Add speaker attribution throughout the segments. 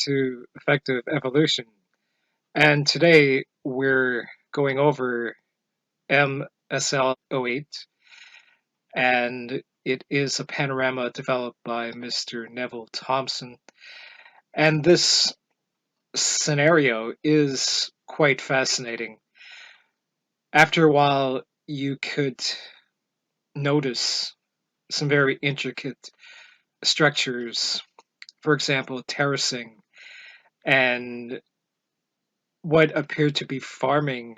Speaker 1: to effective evolution. And today we're going over msl08, and it is a panorama developed by Mr. Neville Thompson. And this scenario is quite fascinating. After a while, you could notice some very intricate structures, for example, terracing and what appeared to be farming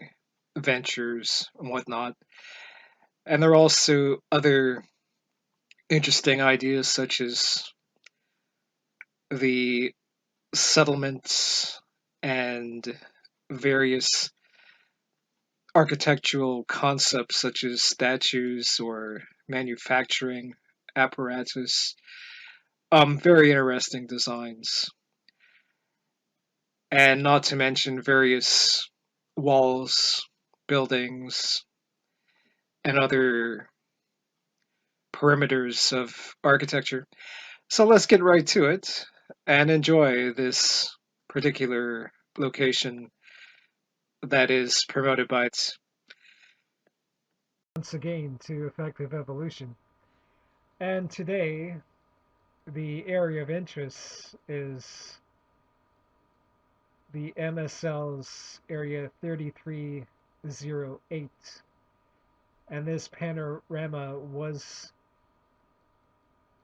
Speaker 1: ventures and whatnot. And there are also other interesting ideas such as the settlements and various architectural concepts such as statues or manufacturing apparatus. Very interesting designs. And not to mention various walls, buildings, and other perimeters of architecture. So let's get right to it and enjoy this particular location that is promoted by it. Once again to effective evolution. And today, the area of interest is the MSL's area 3308. And this panorama was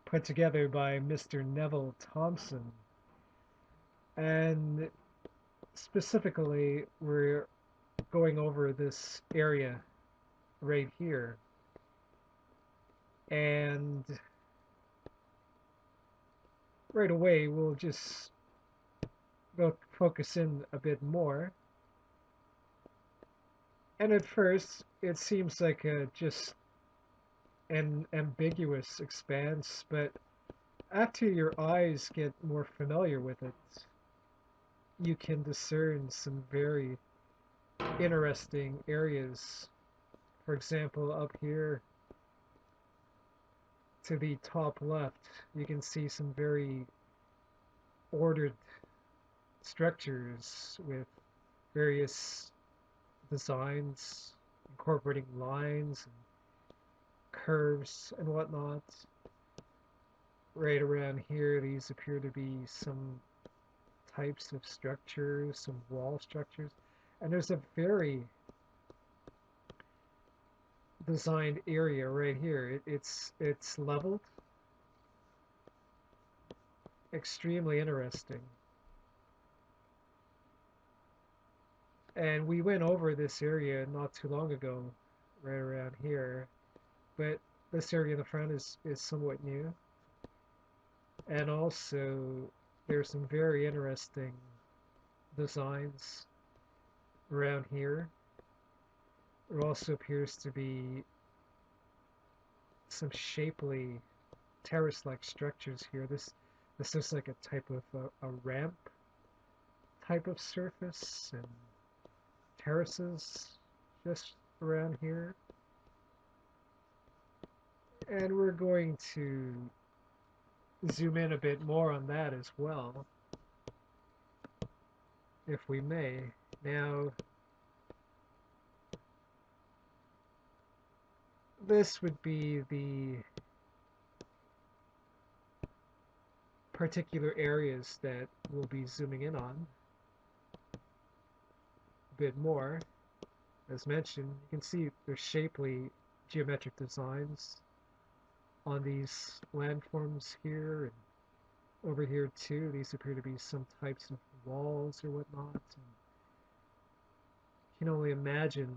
Speaker 1: put together by Mr. Neville Thompson. And specifically, we're going over this area right here. And right away, we'll just go focus in a bit more. And at first, it seems like just an ambiguous expanse, but after your eyes get more familiar with it, you can discern some very interesting areas. For example, up here to the top left, you can see some very ordered structures with various designs incorporating lines and curves and whatnot. Right around here, these appear to be some types of structures, some wall structures, and there's a very designed area right here. It's leveled, extremely interesting. And we went over this area not too long ago, right around here, but this area in the front is somewhat new. And also, there's some very interesting designs around here. There also appears to be some shapely terrace-like structures here. This is like a type of a ramp type of surface and terraces just around here. And we're going to zoom in a bit more on that as well, if we may. Now, this would be the particular areas that we'll be zooming in on a bit more. As mentioned, you can see there's shapely geometric designs on these landforms here and over here too. These appear to be some types of walls or whatnot. And you can only imagine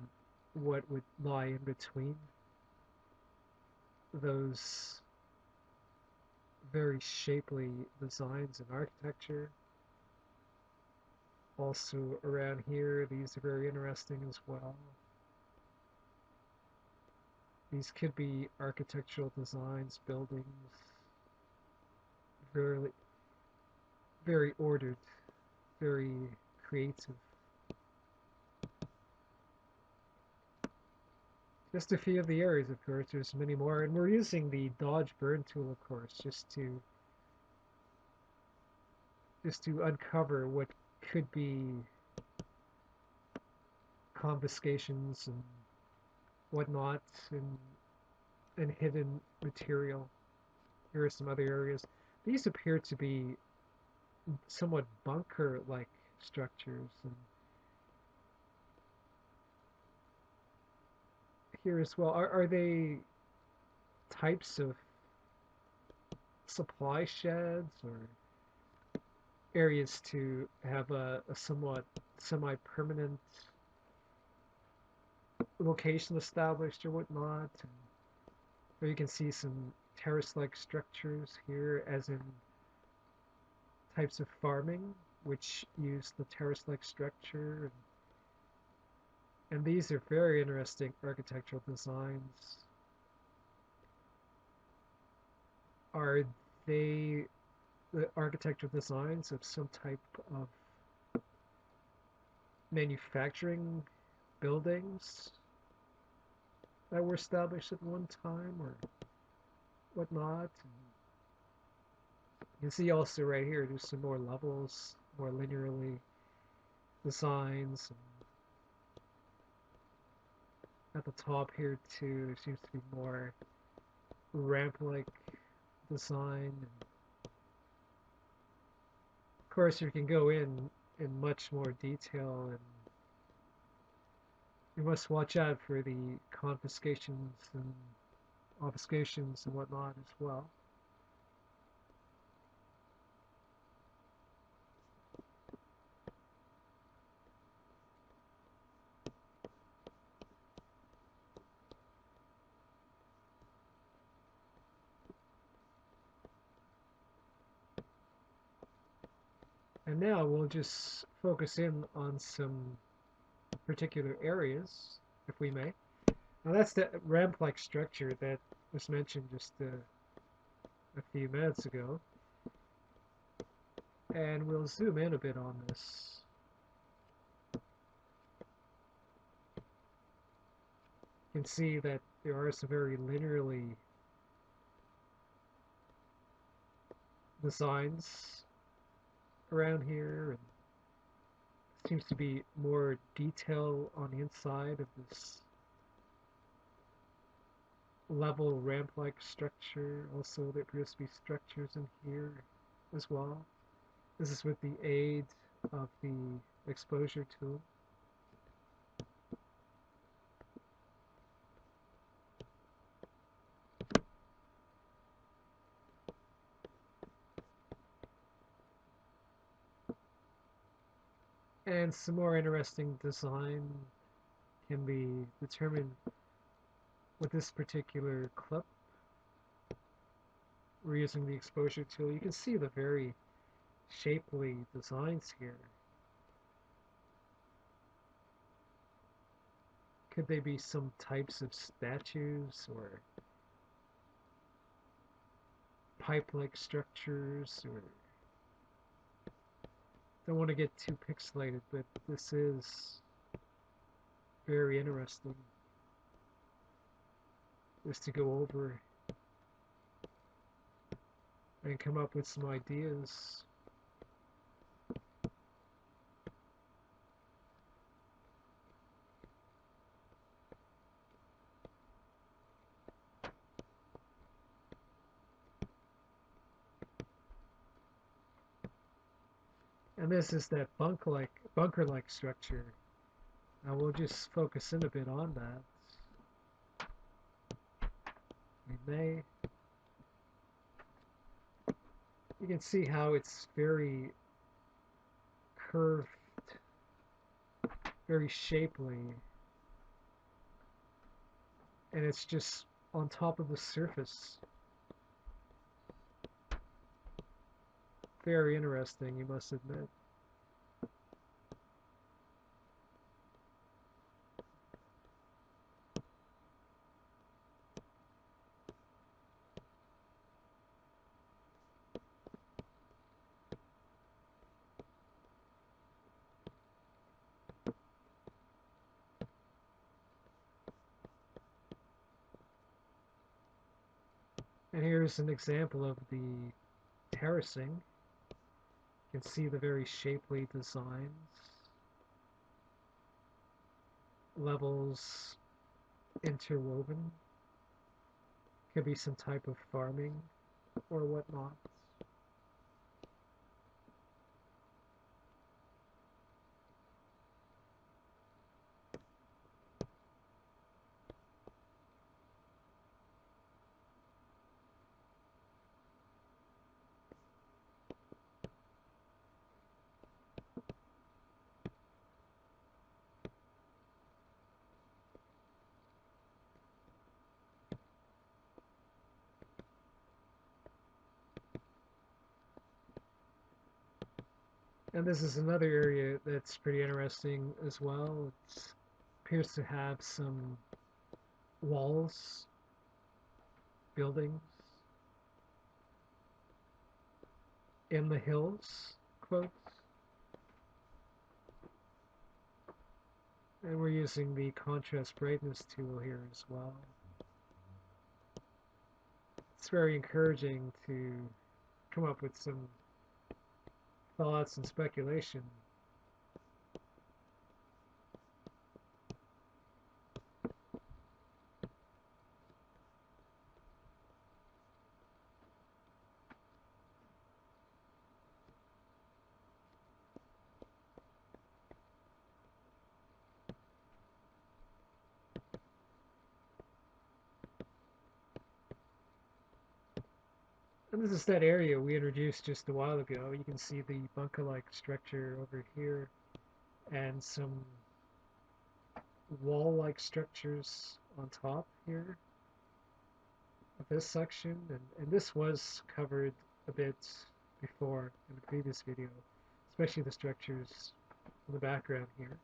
Speaker 1: what would lie in between those very shapely designs and architecture. Also around here, these are very interesting as well. These could be architectural designs, buildings, very, very ordered, very creative. Just a few of the areas, of course, there's many more, and we're using the dodge burn tool, of course, is to uncover what could be confiscations and whatnot and hidden material. Here are some other areas. These appear to be somewhat bunker-like structures, and here as well. Are they types of supply sheds or areas to have a somewhat semi-permanent location established or whatnot? And or you can see some terrace-like structures here, as in types of farming, which use the terrace-like structure. And these are very interesting architectural designs. Are they the architectural designs of some type of manufacturing buildings that were established at one time or whatnot? And you can see also right here, there's some more levels, more linearly designs. And at the top here too, there seems to be more ramp-like design. And of course, you can go in much more detail, and you must watch out for the confiscations and obfuscations and whatnot as well. And now we'll just focus in on some particular areas, if we may. Now that's the ramp-like structure that was mentioned just a few minutes ago. And we'll zoom in a bit on this. You can see that there are some very linearly designs around here, and seems to be more detail on the inside of this level ramp-like structure. Also, there appears to be structures in here as well. This is with the aid of the exposure tool. And some more interesting design can be determined with this particular clip. We're using the exposure tool. You can see the very shapely designs here. Could they be some types of statues or pipe-like structures? Or don't want to get too pixelated, but this is very interesting just to go over and come up with some ideas. And this is that bunker-like structure. Now we'll just focus in a bit on that. We may. You can see how it's very curved, very shapely, and it's just on top of the surface. Very interesting, you must admit. And here's an example of the terracing. You can see the very shapely designs, levels interwoven. Could be some type of farming or whatnot. And this is another area that's pretty interesting as well. It appears to have some walls, buildings in the hills, quotes. And we're using the contrast brightness tool here as well. It's very encouraging to come up with some thoughts and speculation. And this is that area we introduced just a while ago. You can see the bunker-like structure over here and some wall-like structures on top here of this section. And this was covered a bit before in the previous video, especially the structures in the background here.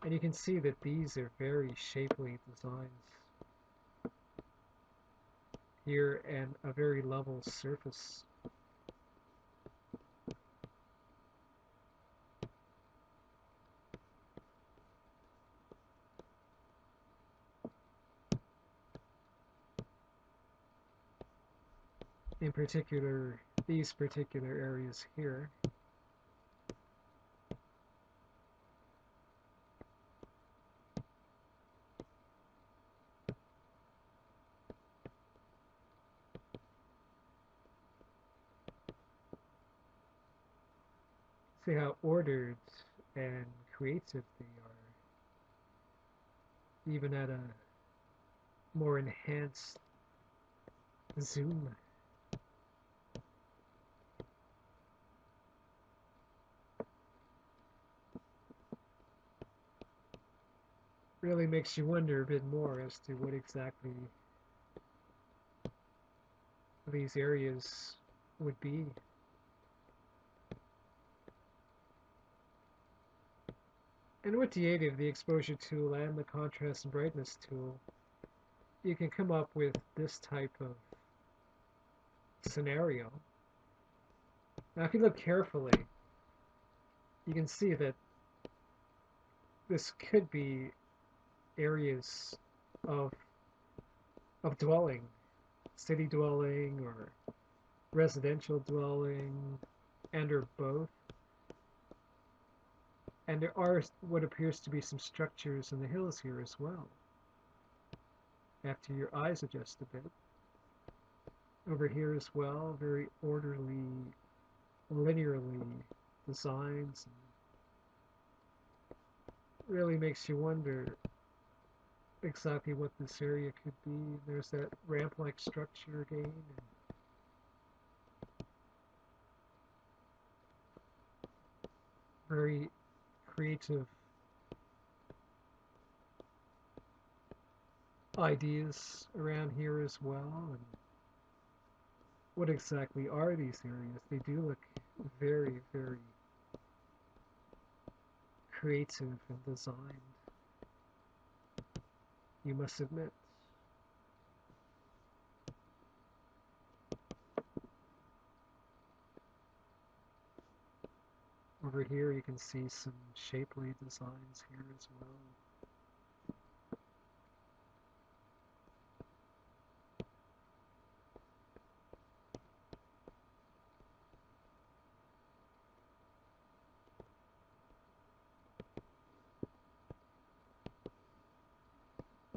Speaker 1: And you can see that these are very shapely designs here and a very level surface. In particular, these particular areas here. See how ordered and creative they are, even at a more enhanced zoom. Really makes you wonder a bit more as to what exactly these areas would be. And with the aid of the exposure tool and the contrast and brightness tool, you can come up with this type of scenario. Now, if you look carefully, you can see that this could be areas of dwelling, city dwelling or residential dwelling, and or both. And there are what appears to be some structures in the hills here as well, after your eyes adjust a bit. Over here as well, very orderly, linearly designs. Really makes you wonder exactly what this area could be. There's that ramp-like structure again. And very creative ideas around here as well. And what exactly are these areas? They do look very, very creative and designed, you must admit. Over here you can see some shapely designs here as well.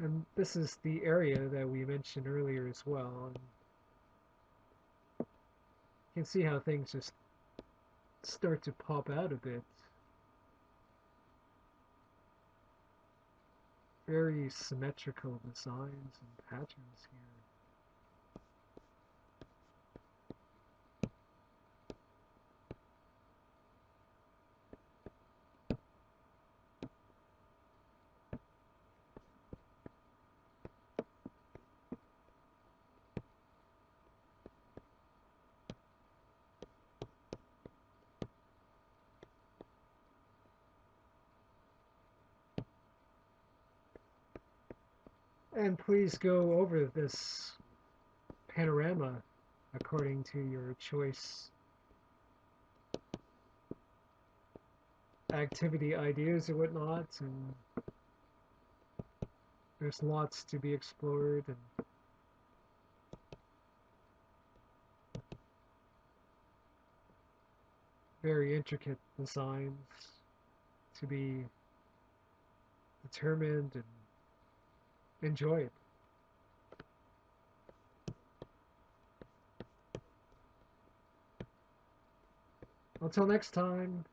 Speaker 1: And this is the area that we mentioned earlier as well. And you can see how things just start to pop out a bit. Very symmetrical designs and patterns here. And please go over this panorama according to your choice activity ideas or whatnot. And there's lots to be explored and very intricate designs to be determined and enjoyed. Until next time,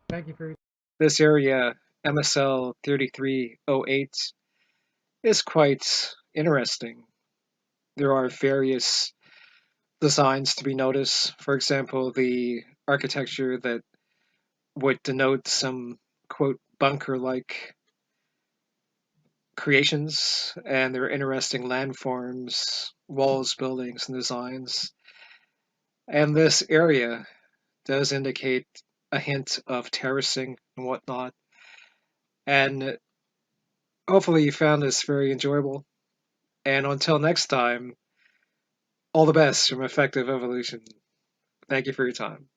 Speaker 1: thank you for this area, msl3308, is quite interesting. There are various designs to be noticed. For example, the architecture that would denote some, quote, bunker like creations, and their interesting landforms, walls, buildings, and designs. And this area does indicate a hint of terracing and whatnot. And hopefully, you found this very enjoyable. And until next time, all the best from Effective Evolution. Thank you for your time.